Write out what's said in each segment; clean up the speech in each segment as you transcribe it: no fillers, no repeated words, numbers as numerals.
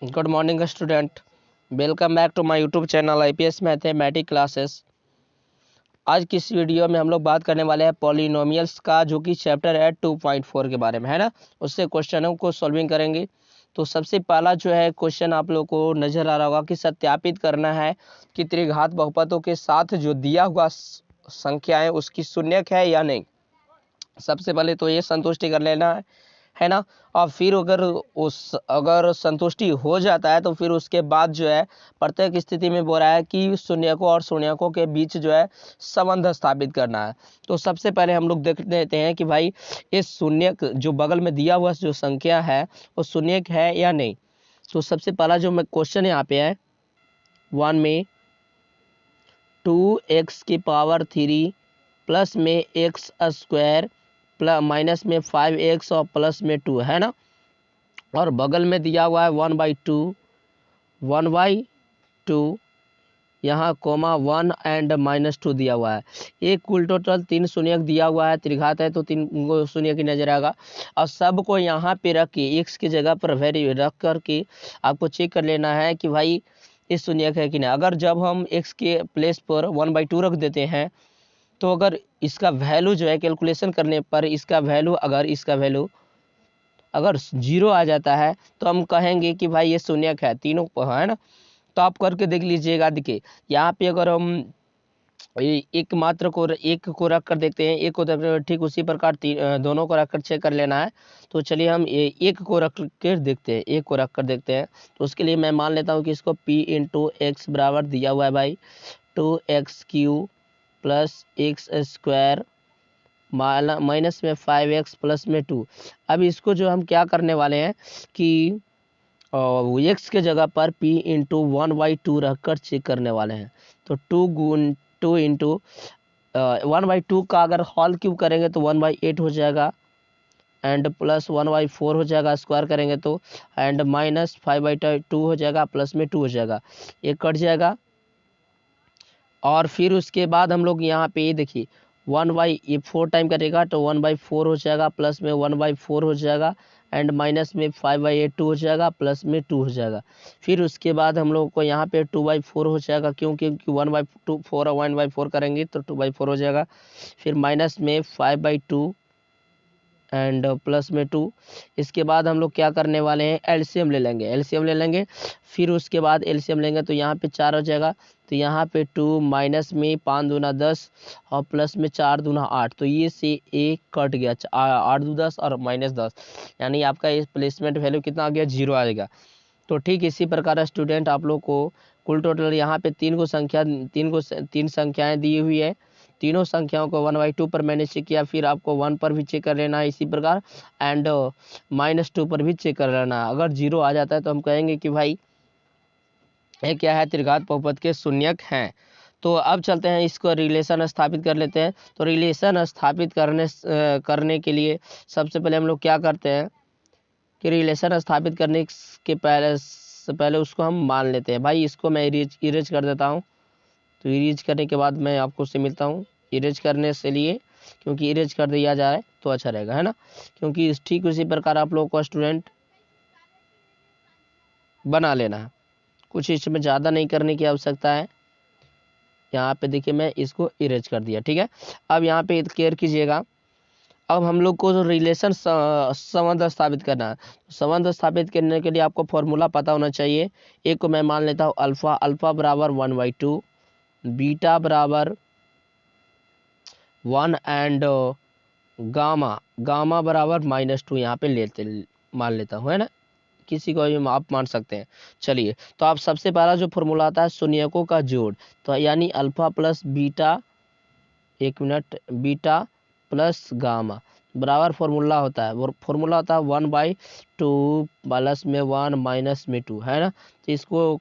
Good morning student, welcome back to my YouTube channel IPS mathematics classes. आज की इस video में हम लोग बात करने वाले हैं पॉलिनोमियल्स का, जो कि चैप्टर है 2.4 के बारे में, है ना। उससे क्वेश्चनों को सॉल्विंग करेंगे। तो सबसे पहला जो है क्वेश्चन आप लोग को नजर आ रहा होगा कि सत्यापित करना है कि त्रिघात बहुपदों के साथ जो दिया हुआ संख्या है उसकी शून्यक है या नहीं। सबसे पहले तो ये संतुष्टि कर लेना है ना। और फिर अगर संतुष्टि हो जाता है तो फिर उसके बाद जो है प्रत्येक स्थिति में बोल रहा है कि शून्यकों और शून्यकों के बीच जो है संबंध स्थापित करना है। तो सबसे पहले हम लोग देख लेते हैं कि भाई ये शून्यक जो बगल में दिया हुआ जो संख्या है वो शून्यक है या नहीं। तो सबसे पहला जो क्वेश्चन यहाँ पे है 1 में 2x³ प्लस में एक्स स्क्वायर प्लस माइनस में 5x और प्लस में 2 है ना। और बगल में दिया हुआ है 1/2 यहाँ कोमा 1 एंड -2 दिया हुआ है। एक कुल टोटल 3 शून्यक दिया हुआ है, त्रिघात है तो 3 शून्यक की नजर आएगा। और सबको यहाँ पे रख के एक्स की जगह पर वैल्यू रख करके आपको चेक कर लेना है कि भाई इस शून्यक है कि नहीं। अगर जब हम एक्स के प्लेस पर 1/2 रख देते हैं तो अगर इसका वैल्यू जो है कैलकुलेशन करने पर इसका वैल्यू अगर 0 आ जाता है तो हम कहेंगे कि भाई ये शून्यक है, तीनों है ना। तो आप करके देख लीजिएगा। देखिए यहाँ पे अगर हम एक को रख कर देखते हैं, एक को ठीक उसी प्रकार दोनों को रख कर चेक कर लेना है। तो चलिए हम एक को रख कर देखते हैं, एक को रख कर देखते हैं। तो उसके लिए मैं मान लेता हूँ कि इसको p × x बराबर दिया हुआ है भाई 2x³ प्लस x² माइनस में 5x प्लस में 2। अब इसको जो हम क्या करने वाले हैं कि x के जगह पर p × 1/2 रखकर चेक करने वाले हैं। तो 2 × 1/2 का अगर होल क्यूब करेंगे तो 1/8 हो जाएगा, एंड प्लस 1/4 हो जाएगा, स्क्वायर करेंगे तो, एंड माइनस 5/2 हो जाएगा, प्लस में 2 हो जाएगा, ये कट जाएगा। और फिर उसके बाद हम लोग यहाँ पे ये देखिए 1/4 टाइम करेगा तो 1/4 हो जाएगा, प्लस में 1/4 हो जाएगा, एंड माइनस में 5/8 2 हो जाएगा, प्लस में 2 हो जाएगा। फिर उसके बाद हम लोग को यहाँ पे 2/4 हो जाएगा, क्योंकि 1/4 और 1/4 करेंगे तो 2/4 हो जाएगा। फिर माइनस में 5/2 एंड प्लस में 2। इसके बाद हम लोग क्या करने वाले हैं, एलसीएम ले लेंगे। फिर उसके बाद एलसीएम लेंगे तो यहाँ पे 4 हो जाएगा। तो यहाँ पे 2 माइनस में 5 दूना 10 और प्लस में 4 दूना 8। तो ये से एक कट गया, 8 दू 10 और -10, यानी आपका इस प्लेसमेंट वैल्यू कितना आ गया, 0 आ जाएगा। तो ठीक इसी प्रकार स्टूडेंट आप लोग को कुल टोटल यहाँ पे तीन संख्याएं दी हुई है। तीनों संख्याओं को 1/2 पर मैंने चेक किया, फिर आपको 1 पर भी चेक कर लेना है इसी प्रकार, एंड -2 पर भी चेक कर लेना है। अगर 0 आ जाता है तो हम कहेंगे कि भाई ये क्या है, त्रिघात बहुपद के शून्यक हैं। तो अब चलते हैं, इसको रिलेशन स्थापित कर लेते हैं। तो रिलेशन स्थापित करने के लिए सबसे पहले हम लोग क्या करते हैं कि रिलेशन स्थापित करने के पहले उसको हम मान लेते हैं। भाई इसको मैं इरेज कर देता हूँ। तो इरेज करने के बाद मैं आपको से मिलता हूँ। इरेज करने से लिए, क्योंकि इरेज कर दिया जाए तो अच्छा रहेगा, है ना। क्योंकि ठीक उसी प्रकार आप लोगों को स्टूडेंट बना लेना है, कुछ इसमें ज़्यादा नहीं करने की आवश्यकता है। यहाँ पे देखिए मैं इसको इरेज कर दिया, ठीक है। अब यहाँ पे केयर कीजिएगा। अब हम लोग को जो रिलेशन संबंध स्थापित करना है, संबंध स्थापित करने के लिए आपको फॉर्मूला पता होना चाहिए। एक को मैं मान लेता हूँ अल्फा बराबर 1/2, बीटा बराबर 1 एंड गामा बराबर -2 यहाँ पे मान लेता हूँ, है ना। किसी को भी आप मान सकते हैं। चलिए, तो आप सबसे पहला जो फॉर्मूला आता है शून्यकों का जोड़, तो यानी अल्फा प्लस बीटा, एक मिनट, बीटा प्लस गामा बराबर फॉर्मूला होता है, वो फॉर्मूला होता है 1/2 प्लस में 1 माइनस में 2, है ना। तो इसको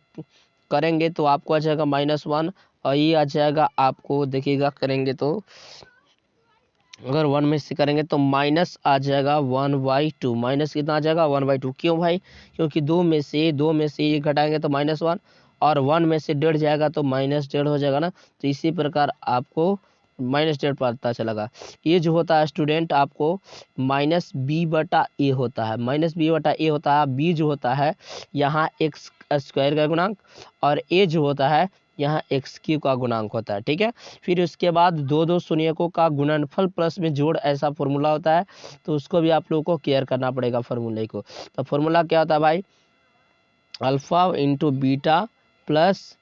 करेंगे तो आपको आ जाएगा -1, और ये आ जाएगा आपको, देखिएगा करेंगे तो अगर 1 में से करेंगे तो माइनस आ जाएगा 1/2। माइनस कितना आ जाएगा, 1/2। क्यों भाई, क्योंकि दो में से ये घटाएंगे तो -1, और 1 में से 1.5 जाएगा तो -1.5 हो जाएगा ना। तो इसी प्रकार आपको -1 पता चलेगा। ये जो होता है स्टूडेंट आपको -b/a होता है, -b/a होता है। b जो होता है यहाँ x स्क्वायर का गुणांक और a जो होता है यहाँ x³ का गुणांक होता है, ठीक है। फिर उसके बाद दो शून्यकों का गुणनफल प्लस में जोड़, ऐसा फॉर्मूला होता है, तो उसको भी आप लोगों को केयर करना पड़ेगा फॉर्मूले को। तो फॉर्मूला क्या होता है भाई, alpha into beta plus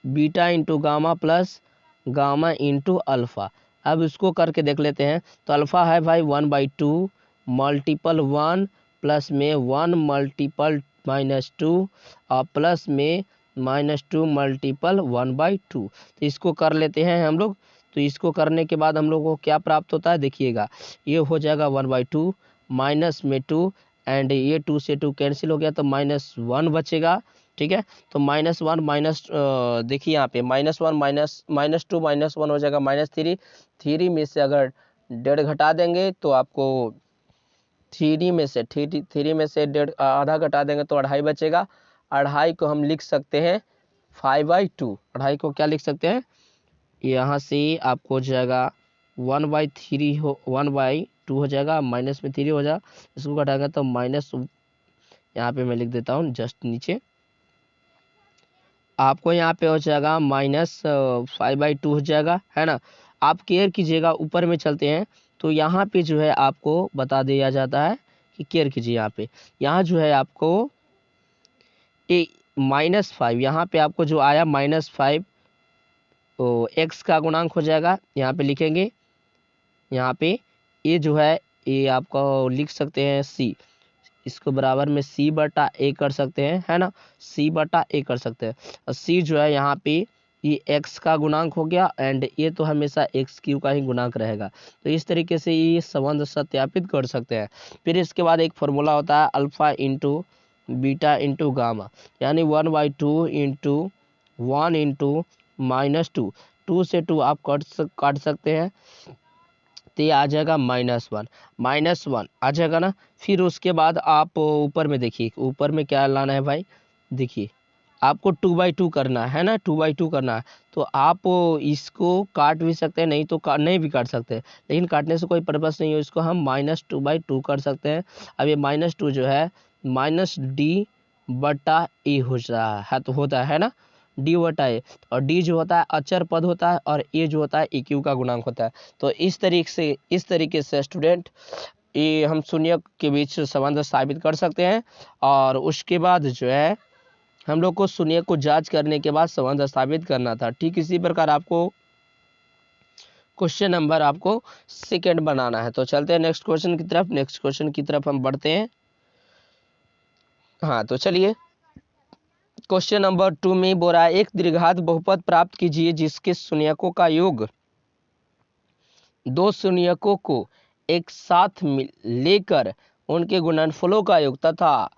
beta into gamma plus gamma into alpha. अब इसको करके देख लेते हैं। तो अल्फा है भाई 1/2 मल्टीपल 1 प्लस में 1 मल्टीपल -2 और प्लस में -2 मल्टीपल 1/2। तो इसको कर लेते हैं हम लोग। तो इसको करने के बाद हम लोग को क्या प्राप्त होता है देखिएगा, ये हो जाएगा 1/2 माइनस में 2 एंड ये 2 से 2 कैंसिल हो गया तो -1 बचेगा, ठीक है। तो -1 माइनस देखिए यहाँ पे -1 -2 -1 हो जाएगा -3। 3 में से अगर 1.5 घटा देंगे तो आपको 3 में से 1.5 आधा घटा देंगे तो 2.5 बचेगा। 2.5 को हम लिख सकते हैं 5/2। 2.5 को क्या लिख सकते हैं, यहाँ से आपको हो जाएगा 1/2 हो जाएगा, माइनस में 3 हो जाएगा। इसको घटाएगा तो माइनस, यहाँ पे मैं लिख देता हूँ जस्ट नीचे, आपको यहाँ पे हो जाएगा -5/2 हो जाएगा, है ना। आप केयर कीजिएगा, ऊपर में चलते हैं तो यहाँ पे जो है आपको बता दिया जाता है कि केयर कीजिए। यहाँ जो है आपको -5, यहाँ पे आपको जो आया -5 तो x का गुणांक हो जाएगा, यहाँ पे लिखेंगे। यहाँ पे ये जो है ये आपको लिख सकते हैं c, इसको बराबर में c/a कर सकते हैं, है ना, c/a कर सकते हैं। और c जो है यहाँ पे ये x का गुणांक हो गया एंड ये तो हमेशा x³ का ही गुणांक रहेगा। तो इस तरीके से ये संबंध सत्यापित कर सकते हैं। फिर इसके बाद एक फॉर्मूला होता है alpha into beta into gamma, यानी 1/2 इंटू 1 इंटू -2। 2 से 2 आप काट सकते हैं तो ये आ जाएगा -1 आ जाएगा ना। फिर उसके बाद आप ऊपर में देखिए, ऊपर में क्या लाना है भाई, देखिए आपको 2/2 करना है ना, 2/2 करना है। तो आप इसको काट भी सकते हैं, नहीं तो नहीं भी काट सकते हैं, लेकिन काटने से कोई पर्पस नहीं है, इसको हम -2/2 कर सकते हैं। अब ये -2 जो है -d/a हो रहा है, तो होता है ना d/a, और d जो होता है अचर पद होता है और a जो होता है EQ का गुणांक होता है। तो इस तरीके से स्टूडेंट ये हम शून्य के बीच संबंध साबित कर सकते हैं। और उसके बाद जो है हम लोग को शून्य को जांच करने के बाद संबंध स्थापित करना था। ठीक इसी प्रकार आपको क्वेश्चन नंबर आपको सेकंड बनाना है। तो चलते हैं नेक्स्ट क्वेश्चन की तरफ। नेक्स्ट क्वेश्चन की तरफ हम बढ़ते हैं। हाँ तो चलिए, क्वेश्चन नंबर 2 में बोल रहा है एक द्विघात बहुपद प्राप्त कीजिए जिसके शून्यकों का योग दो शून्यकों को एक साथ लेकर उनके गुणनफलों का योग तथा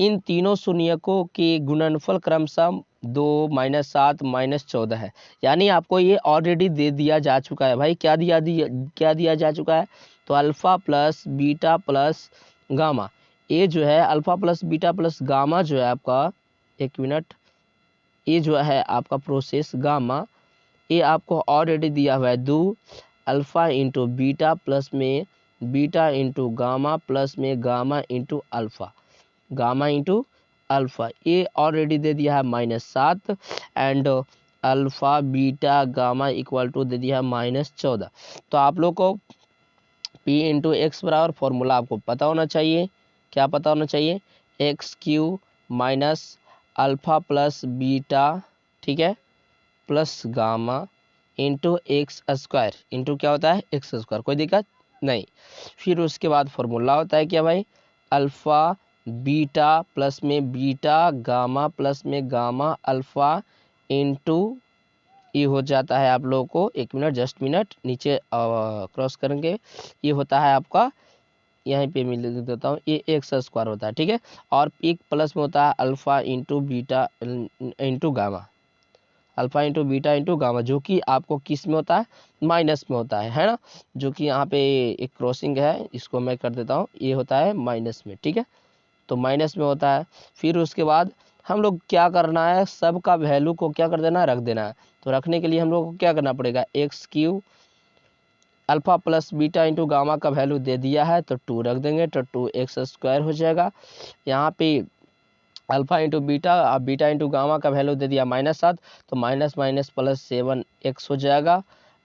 इन तीनों शून्यकों के गुणनफल क्रमशः 2 -7 -14 है। यानी आपको ये ऑलरेडी दे दिया जा चुका है भाई। क्या दिया जा चुका है, तो alpha plus beta plus gamma, ये जो है alpha plus beta plus gamma जो है आपका, एक मिनट, ये जो है आपका प्रोसेस गामा, ये आपको ऑलरेडी दिया हुआ है 2 अल्फा इंटू बीटा प्लस में बीटा इंटू गामा प्लस में गामा इंटू अल्फा, ये ऑलरेडी दे दिया है -7 and alpha beta gamma equal to दे दिया है -14। तो आप लोग को p इंटू एक्स बराबर फॉर्मूला आपको पता होना चाहिए। क्या पता होना चाहिए, x³ minus alpha plus beta, ठीक है, plus gamma into x², into क्या होता है x², कोई दिक्कत नहीं। फिर उसके बाद फॉर्मूला होता है क्या भाई, अल्फा बीटा प्लस में बीटा गामा प्लस में गामा अल्फा इंटू, ये हो जाता है आप लोगों को, एक मिनट जस्ट मिनट नीचे क्रॉस करेंगे, ये होता है आपका, यहीं पे मैं लिख देता हूँ, ये x² होता है, ठीक है। और एक प्लस में होता है alpha into beta into gamma, alpha into beta into gamma, जो कि आपको किस में होता है, माइनस में होता है ना, जो कि यहाँ पे एक क्रॉसिंग है, इसको मैं कर देता हूँ, ये होता है माइनस में, ठीक है, तो माइनस में होता है। फिर उसके बाद हम लोग क्या करना है, सब का वैल्यू को क्या कर देना है, रख देना है। तो रखने के लिए हम लोग को क्या करना पड़ेगा, x Q alpha plus beta into gamma का वैल्यू दे दिया है तो 2 रख देंगे तो 2x² हो जाएगा। यहाँ पे अल्फा इंटू बीटा, अब बीटा इंटू गामा का वैल्यू दे दिया -7 तो माइनस माइनस प्लस 7x हो जाएगा।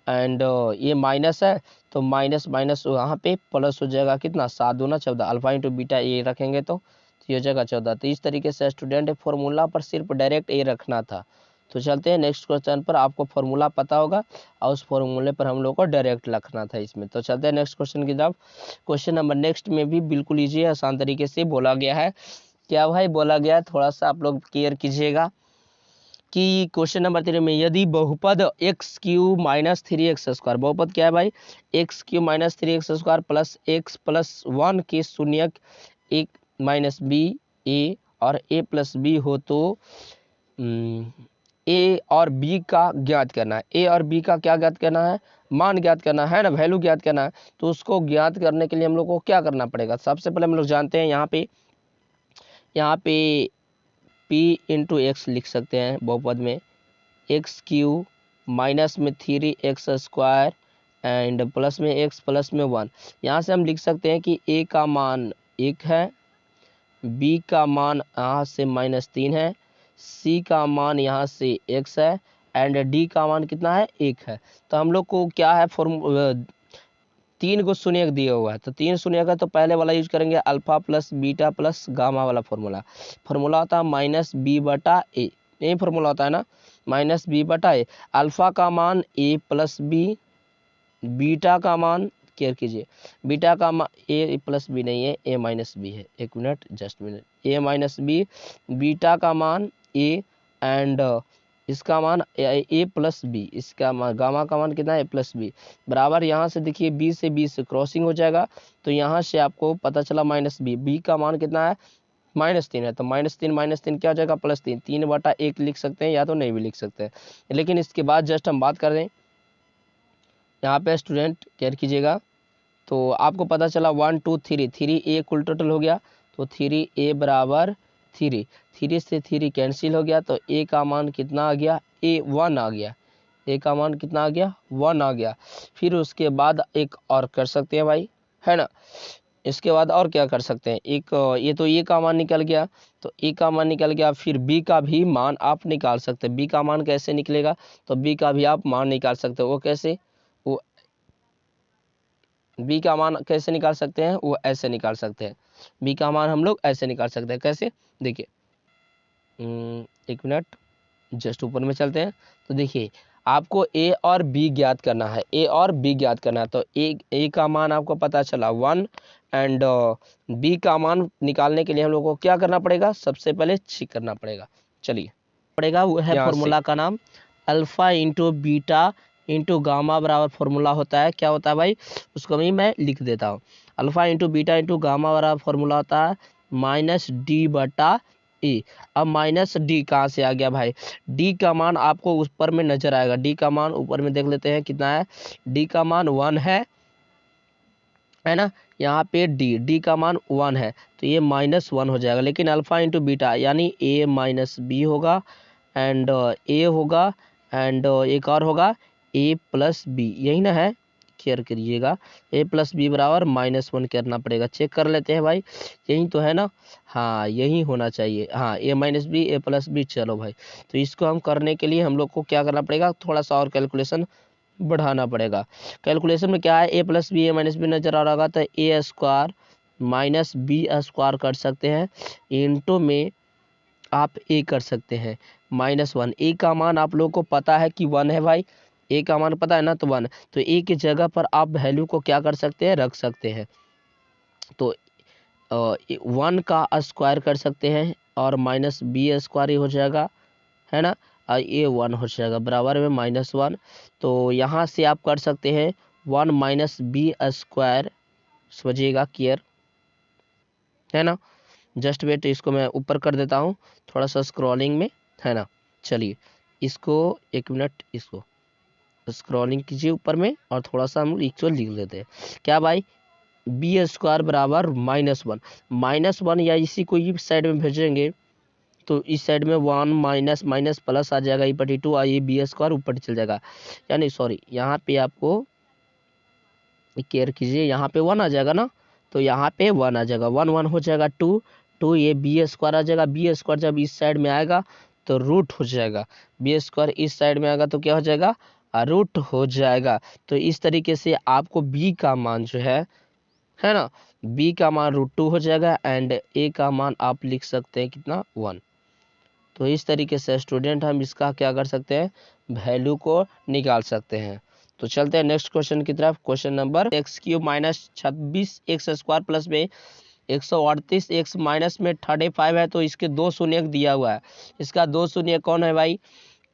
एंड ये माइनस है तो माइनस माइनस यहाँ पे प्लस हो जाएगा, कितना 7 दूना 14, अल्फा इंटू बीटा ये रखेंगे तो ये हो जाएगा 14। तो इस तरीके से स्टूडेंट फॉर्मूला पर सिर्फ डायरेक्ट ए रखना था। तो चलते हैं नेक्स्ट क्वेश्चन पर, आपको फॉर्मूला पता होगा और उस फॉर्मूले पर हम लोग को डायरेक्ट रखना था इसमें। तो चलते हैं नेक्स्ट क्वेश्चन की तरफ। क्वेश्चन नंबर नेक्स्ट में भी बिल्कुल ईजी आसान तरीके से बोला गया है। क्या भाई बोला गया है, थोड़ा सा आप लोग क्लियर कीजिएगा कि क्वेश्चन नंबर 3 में यदि बहुपद एक्स क्यू माइनस 3x², बहुपद क्या है भाई, x Q minus 3x² plus x plus 1 के शून्यक एक माइनस बी ए और ए प्लस बी हो तो ए और बी का ज्ञात करना है। ए और बी का क्या ज्ञात करना है, मान ज्ञात करना है ना, वैल्यू ज्ञात करना है। तो उसको ज्ञात करने के लिए हम लोग को क्या करना पड़ेगा, सबसे पहले हम लोग जानते हैं यहाँ पे p इंटू एक्स लिख सकते हैं बहुपद में, एक्स क्यू माइनस में 3x² एंड प्लस में x प्लस में 1। यहाँ से हम लिख सकते हैं कि a का मान 1 है, b का मान यहाँ से -3 है, c का मान यहाँ से x है एंड d का मान कितना है 1 है। तो हम लोग को क्या है, 3 को शून्यक दिया हुआ है तो 3 शून्यक है तो पहले वाला यूज करेंगे alpha plus beta plus gamma वाला फॉर्मूला होता है -b/a, यही फॉर्मूला होता है ना, -b/a। अल्फा का मान a प्लस बी, बीटा का मान केयर कीजिए, बीटा का मान a प्लस बी नहीं है, a माइनस बी है, एक minute just minute, a minus B, beta का मान a एंड इसका मान ए प्लस बी, इसका मान गामा का मान कितना है ए प्लस बी बराबर, यहाँ से देखिए बी से क्रॉसिंग हो जाएगा तो यहाँ से आपको पता चला -b, बी का मान कितना है -3 है तो -3 क्या हो जाएगा +3, 3/1 लिख सकते हैं या तो नहीं भी लिख सकते हैं। लेकिन इसके बाद जस्ट हम बात कर रहे हैं यहाँ पे, स्टूडेंट केयर कीजिएगा। तो आपको पता चला 1 2 3, 3a कुल टोटल हो गया तो 3a बराबर 3 से 3 कैंसिल हो गया तो a का मान कितना आ गया, a 1 आ गया, a का मान कितना आ गया 1 आ गया। फिर उसके बाद एक और कर सकते हैं भाई, है ना, इसके बाद और क्या कर सकते हैं, एक ये तो a का मान निकल गया तो a का मान निकल गया, फिर b का भी मान आप निकाल सकते हैं। b का मान कैसे निकलेगा, तो b का भी आप मान निकाल सकते हो, वो कैसे, वो b का मान कैसे निकाल सकते हैं, वो ऐसे निकाल सकते हैं, b का मान हम लोग ऐसे निकाल सकते हैं, कैसे देखिए, एक मिनट जस्ट ऊपर में चलते हैं। तो देखिए आपको a और b ज्ञात करना है, a और b ज्ञात करना है तो a का मान आपको पता चला 1 एंड b का मान निकालने के लिए हम लोग को क्या करना पड़ेगा, सबसे पहले चेक करना पड़ेगा, चलिए पड़ेगा, वो है फॉर्मूला का नाम alpha into beta into gamma बराबर फॉर्मूला होता है, क्या होता है भाई, उसको भी मैं लिख देता हूँ। Alpha into beta into gamma बराबर फॉर्मूला होता है -d/e। अब -d कहाँ से आ गया भाई, d का मान आपको ऊपर में नजर आएगा, d का मान ऊपर में देख लेते हैं कितना है, d का मान 1 है ना, यहाँ पे d का मान 1 है तो ये -1 हो जाएगा। लेकिन अल्फा इंटू बीटा यानी a माइनस बी होगा एंड a होगा एंड एक और होगा a प्लस बी, यही ना है, केयर करिएगा, a प्लस बी बराबर -1 करना पड़ेगा, चेक कर लेते हैं भाई, यही तो है ना, हाँ यही होना चाहिए, हाँ a minus B a plus B. चलो भाई, तो इसको हम करने के लिए हम लोग को क्या करना पड़ेगा, थोड़ा सा और कैलकुलेशन बढ़ाना पड़ेगा। कैलकुलेशन में क्या है, a plus B a minus B नजर आ रहा होगा तो a² माइनस b² कर सकते हैं, इंटू में आप a कर सकते हैं -1। a का मान आप लोगों को पता है कि 1 है भाई, a का मान पता है ना तो 1, तो a की जगह पर आप वैल्यू को क्या कर सकते हैं, रख सकते हैं। तो 1 का स्क्वायर कर सकते हैं और -b² ही हो जाएगा, है ना, ये 1 हो जाएगा बराबर में -1। तो यहाँ से आप कर सकते हैं 1 - b², समझिएगा क्लियर, है ना, जस्ट वेट, इसको मैं ऊपर कर देता हूँ थोड़ा सा स्क्रॉलिंग में, है ना, चलिए इसको एक मिनट, इसको स्क्रॉलिंग कीजिए ऊपर में और थोड़ा सा हम इसको लिख लेते हैं, क्या भाई, b² बराबर -1 या इसी को ही साइड में भेजेंगे तो इस साइड में 1 माइनस माइनस प्लस आ जाएगा, ई 2 ये बी स्क्वायर ऊपर चल जाएगा, यानी सॉरी यहाँ पे आपको केयर कीजिए, यहाँ पे 1 आ जाएगा ना, तो यहाँ पे 1 आ जाएगा, 1 1 हो जाएगा 2 2, ये बी स्क्वायर आ जाएगा, बी स्क्वायर जब इस साइड में आएगा तो रूट हो जाएगा, बी स्क्वायर इस साइड में आएगा तो क्या हो जाएगा, रूट हो जाएगा। तो इस तरीके से आपको बी का मान जो है ना, बी का मान √2 हो जाएगा एंड ए का मान आप लिख सकते हैं कितना 1। तो इस तरीके से स्टूडेंट हम इसका क्या कर सकते हैं, वैल्यू को निकाल सकते हैं। तो चलते हैं नेक्स्ट क्वेश्चन की तरफ। Question number x³ minus 26x² plus में 138 x माइनस में 35 है, तो इसके दो शून्यक दिया हुआ है। इसका दो शून्यक कौन है भाई,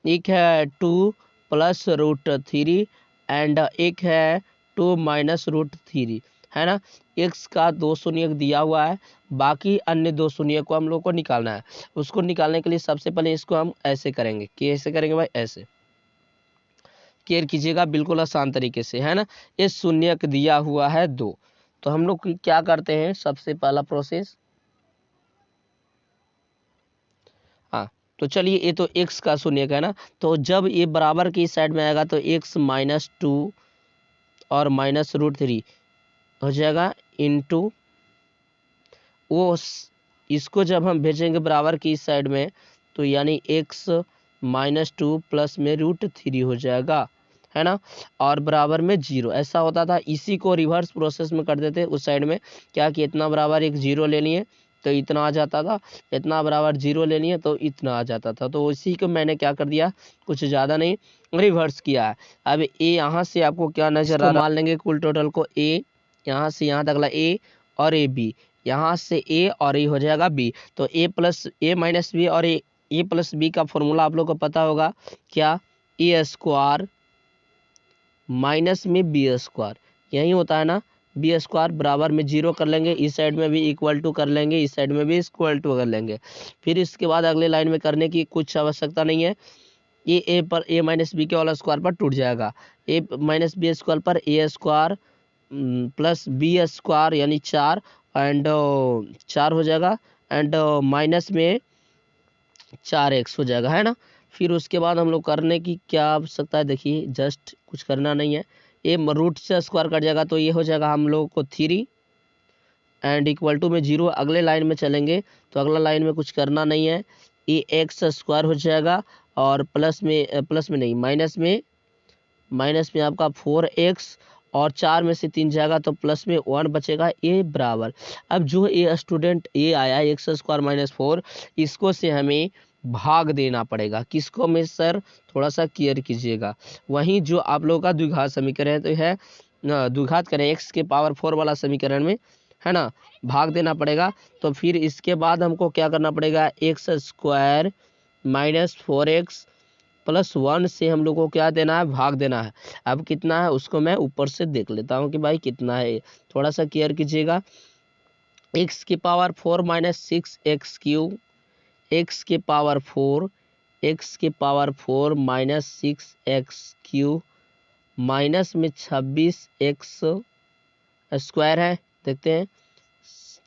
एक है 2 प्लस √3 एंड एक है 2 माइनस √3, है ना। x का दो शून्यक दिया हुआ है, बाकी अन्य दो शून्यक को हम लोग को निकालना है। उसको निकालने के लिए सबसे पहले इसको हम ऐसे करेंगे, कैसे करेंगे भाई, ऐसे केयर कीजिएगा, बिल्कुल आसान तरीके से, है ना। ये शून्यक दिया हुआ है 2, तो हम लोग क्या करते हैं, सबसे पहला प्रोसेस, हाँ तो चलिए ये तो x का शून्यक है ना, तो जब ये बराबर की साइड में आएगा तो x माइनस 2 और माइनस √3 हो जाएगा इनटू वो इसको जब हम भेजेंगे बराबर की इस साइड में तो यानी x माइनस 2 प्लस में √3 हो जाएगा, है ना, और बराबर में 0 ऐसा होता था। इसी को रिवर्स प्रोसेस में कर देते, उस साइड में क्या कि इतना बराबर एक 0 ले लिए तो इतना आ जाता था, इतना बराबर 0 ले लिए तो इतना आ जाता था। तो इसी को मैंने क्या कर दिया, कुछ ज़्यादा नहीं रिवर्स किया है। अब ए यहाँ से आपको क्या नजर आ रहा है, मान लेंगे कुल टोटल को ए, यहाँ से यहाँ तक ए और ए बी, यहाँ से ए और ए हो जाएगा बी। तो ए प्लस ए माइनस बी और ए प्लस बी का फॉर्मूला आप लोग को पता होगा क्या, ए स्क्वायर माइनस में बी स्क्वायर, यही होता है ना। बी स्क्वायर बराबर में 0 कर लेंगे, इस साइड में भी इक्वल टू कर लेंगे, इस साइड में भी इक्वल टू कर लेंगे। फिर इसके बाद अगले लाइन में करने की कुछ आवश्यकता नहीं है, ये ए पर ए माइनस बी के होल स्क्वायर पर टूट जाएगा, ए माइनस बी स्क्वायर पर ए स्क्वायर प्लस बी स्क्वायर यानी 4 एंड 4 हो जाएगा एंड माइनस में 4x हो जाएगा, है ना। फिर उसके बाद हम लोग करने की क्या आवश्यकता है, देखिए जस्ट कुछ करना नहीं है, ये रूट से स्क्वायर कट जाएगा तो ये हो जाएगा हम लोग को 3 एंड इक्वल टू में 0। अगले लाइन में चलेंगे तो अगला लाइन में कुछ करना नहीं है, ये एक्स स्क्वायर हो जाएगा और प्लस में नहीं माइनस में आपका 4x और 4 में से 3 जाएगा तो प्लस में 1 बचेगा, ये बराबर। अब जो ये स्टूडेंट ये आया एक्स स्क्वायर माइनस 4, इसको से हमें भाग देना पड़ेगा, किसको में सर, थोड़ा सा केयर कीजिएगा। वहीं जो आप लोगों का द्विघात समीकरण तो है, द्विघात करें एक्स के पावर 4 वाला समीकरण में, है ना, भाग देना पड़ेगा। तो फिर इसके बाद हमको क्या करना पड़ेगा, x square minus 4x plus 1 से हम लोग को क्या देना है, भाग देना है। अब कितना है उसको मैं ऊपर से देख लेता हूँ कि भाई कितना है, थोड़ा सा केयर कीजिएगा। x की पावर 4 माइनस 6x³ x की पावर 4 x की पावर 4 माइनस 6x³ माइनस में 26x स्क्वायर है, देखते हैं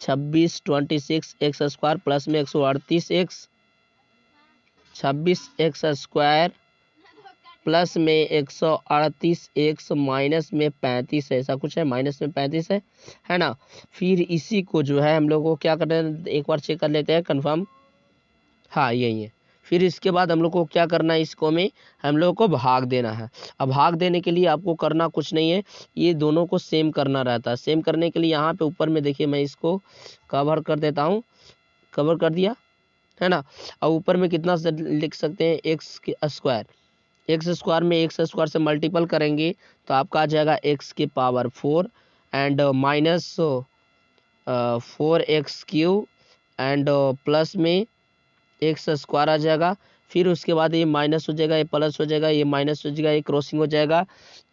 26 26 एक्स स्क्वायर प्लस में 138x 26x स्क्वायर प्लस में 138x माइनस में 35 है, ऐसा कुछ है, माइनस में 35 है ना। फिर इसी को जो है हम लोग को क्या करना है, एक बार चेक कर लेते हैं कंफर्म, हाँ यही है। फिर इसके बाद हम लोग को क्या करना है, इसको में हम लोग को भाग देना है। अब भाग देने के लिए आपको करना कुछ नहीं है, ये दोनों को सेम करना रहता है। सेम करने के लिए यहाँ पे ऊपर में देखिए मैं इसको कवर कर देता हूँ, कवर कर दिया, है ना। और ऊपर में कितना से लिख सकते हैं, एक्स स्क्वायर, एक्स स्क्वायर में एक्स स्क्वायर से मल्टीपल करेंगे तो आपका आ जाएगा एक्स की power 4 and minus 4x³ and plus में एक्स स्क्वायर आ जाएगा। फिर उसके बाद ये माइनस हो जाएगा, ये प्लस हो जाएगा, ये माइनस हो जाएगा, ये क्रॉसिंग हो जाएगा,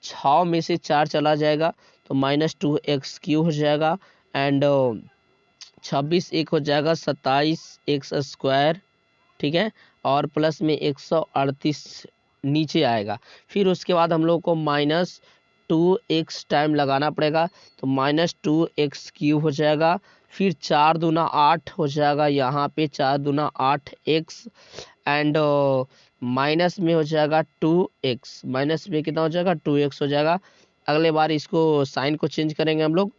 6 में से 4 चला जाएगा तो -2x³ हो जाएगा एंड 26 एक हो जाएगा 27x स्क्वायर, ठीक है, और प्लस में 138 नीचे आएगा। फिर उसके बाद हम लोग को -2 2x टाइम लगाना पड़ेगा, तो -2x³ हो जाएगा। फिर 4 दूना 8 हो जाएगा, यहाँ पे 4 दूना 8x एंड माइनस में हो जाएगा 2x, माइनस में कितना हो जाएगा 2x हो जाएगा। अगले बार इसको साइन को चेंज करेंगे हम लोग,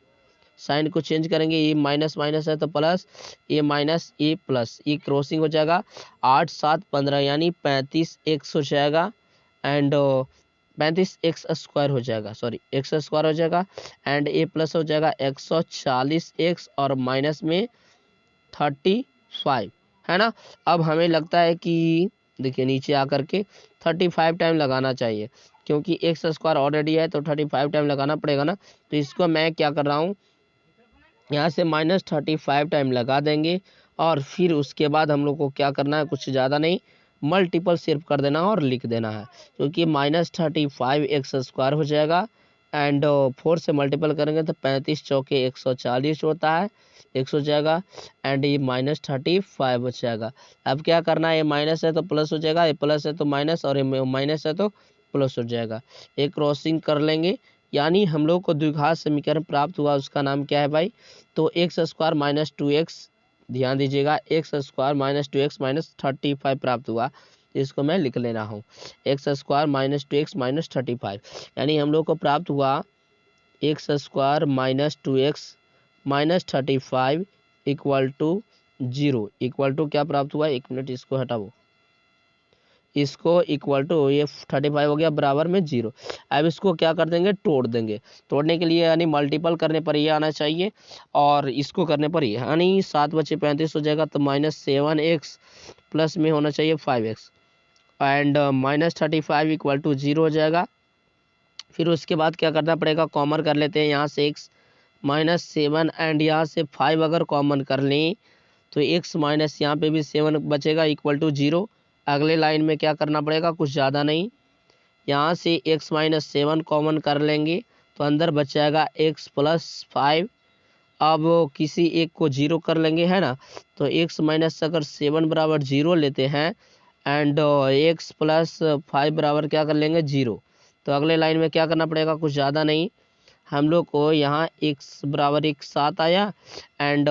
साइन को चेंज करेंगे, ये माइनस माइनस है तो प्लस, ये माइनस ये प्लस, ये क्रॉसिंग हो जाएगा 8 7 15 यानी 35x हो जाएगा एंड 35x² हो जाएगा, सॉरी x² हो जाएगा एंड ए प्लस हो जाएगा 140x और माइनस में 35 है ना। अब हमें लगता है कि देखिए नीचे आकर के 35 टाइम लगाना चाहिए, क्योंकि x² ऑलरेडी है तो 35 टाइम लगाना पड़ेगा ना। तो इसको मैं क्या कर रहा हूँ, यहाँ से -35 टाइम लगा देंगे और फिर उसके बाद हम लोग को क्या करना है, कुछ ज़्यादा नहीं, मल्टीपल सिर्फ कर देना और लिख देना है, क्योंकि -35x² हो जाएगा एंड 4 से मल्टीपल करेंगे तो 35 चौके 140 होता है, 100 हो जाएगा एंड ये -35 हो जाएगा। अब क्या करना है, ये माइनस है तो प्लस हो जाएगा, ये प्लस है तो माइनस और ये माइनस है तो प्लस हो जाएगा। एक क्रॉसिंग कर लेंगे, यानी हम लोग को द्विघात समीकरण प्राप्त हुआ, उसका नाम क्या है भाई, तो x² - 2x, ध्यान दीजिएगा x² - 2x - 35 प्राप्त हुआ। इसको मैं लिख ले रहा हूँ, x² - 2x - 35 यानी हम लोग को प्राप्त हुआ x² - 2x - 35 equal to 0, equal to क्या प्राप्त हुआ, एक मिनट इसको हटाओ, इसको इक्वल टू ये 35 हो गया बराबर में 0। अब इसको क्या कर देंगे, तोड़ देंगे, तोड़ने के लिए यानी मल्टीपल करने पर ये आना चाहिए और इसको करने पर ये, यानी 7 बचे 35 हो जाएगा, तो -7x प्लस में होना चाहिए 5x एंड -35 इक्वल टू 0 हो जाएगा। फिर उसके बाद क्या करना पड़ेगा, कॉमन कर लेते हैं, यहाँ से x -7 एंड यहाँ से 5 अगर कॉमन कर लें तो x माइनस यहाँ पे भी 7 बचेगा इक्वल टू 0। अगले लाइन में क्या करना पड़ेगा, कुछ ज़्यादा नहीं, यहाँ से x - 7 कॉमन कर लेंगे तो अंदर बच जाएगा x + 5। अब किसी एक को 0 कर लेंगे है ना, तो x - अगर 7 बराबर 0 लेते हैं एंड x + 5 बराबर क्या कर लेंगे 0। तो अगले लाइन में क्या करना पड़ेगा, कुछ ज़्यादा नहीं, हम लोग को यहाँ x बराबर 1 7 आया एंड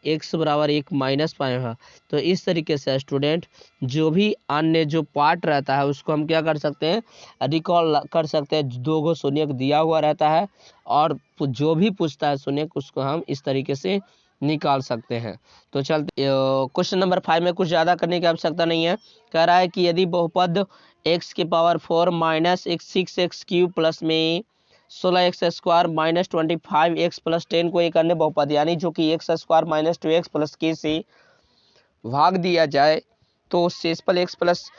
x बराबर 1 -5 है। तो इस तरीके से स्टूडेंट जो भी अन्य जो पार्ट रहता है उसको हम क्या कर सकते हैं, रिकॉल कर सकते हैं, 2 गो शून्य दिया हुआ रहता है और जो भी पूछता है शून्य उसको हम इस तरीके से निकाल सकते हैं। तो चलते क्वेश्चन नंबर 5 में कुछ ज़्यादा करने की आवश्यकता नहीं है। कह रहा है कि यदि बहुपद x⁴ - 6x³ प्लस में 16x² - 25x + 10 को एक अन्य बहुपद यानी जो कि x² - 2x + k से भाग दिया जाए तो शेषफल x +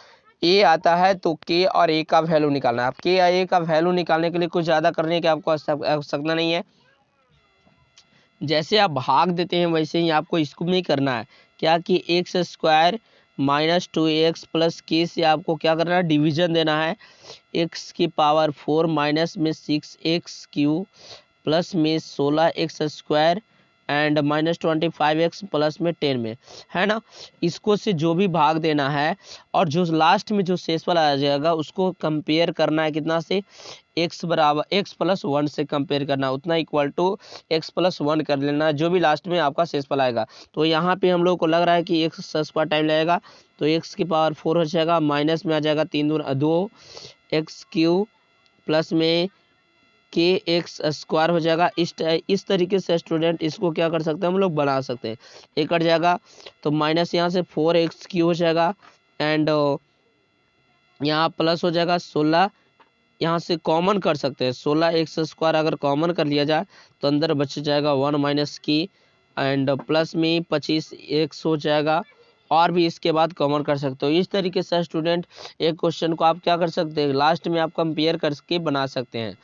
a आता है, तो k और a का वैल्यू निकालना है। अब k और a का वैल्यू निकालने के लिए कुछ ज़्यादा करने की आपको आवश्यकता नहीं है, जैसे आप भाग देते हैं वैसे ही आपको इसको भी करना है, क्या कि x² - 2x + k से आपको क्या करना है, डिवीजन देना है, x⁴ माइनस में 6x³ प्लस में 16x² एंड -25x प्लस में 10 में, है ना। इसको से जो भी भाग देना है और जो लास्ट में जो शेषफल आ जाएगा उसको कंपेयर करना है, कितना से, x बराबर x + 1 से कंपेयर करना, उतना इक्वल टू x + 1 कर लेना, जो भी लास्ट में आपका शेषफल आएगा। तो यहाँ पे हम लोग को लग रहा है कि x² टाइम लगेगा, तो x⁴ हो जाएगा, माइनस में आ जाएगा 3 दूना 2x³ प्लस में kx² हो जाएगा। इस तरीके से स्टूडेंट इसको क्या कर सकते हैं, हम लोग बना सकते हैं, एक कट जाएगा तो माइनस यहाँ से 4x³ हो जाएगा एंड यहाँ प्लस हो जाएगा 16, यहाँ से कॉमन कर सकते हैं, 16x² अगर कॉमन कर लिया जाए तो अंदर बच जाएगा 1 - k एंड प्लस में 25x हो जाएगा और भी इसके बाद कॉमन कर सकते हो। इस तरीके से स्टूडेंट एक क्वेश्चन को आप क्या कर सकते हैं, लास्ट में आप कंपेयर करके बना सकते हैं।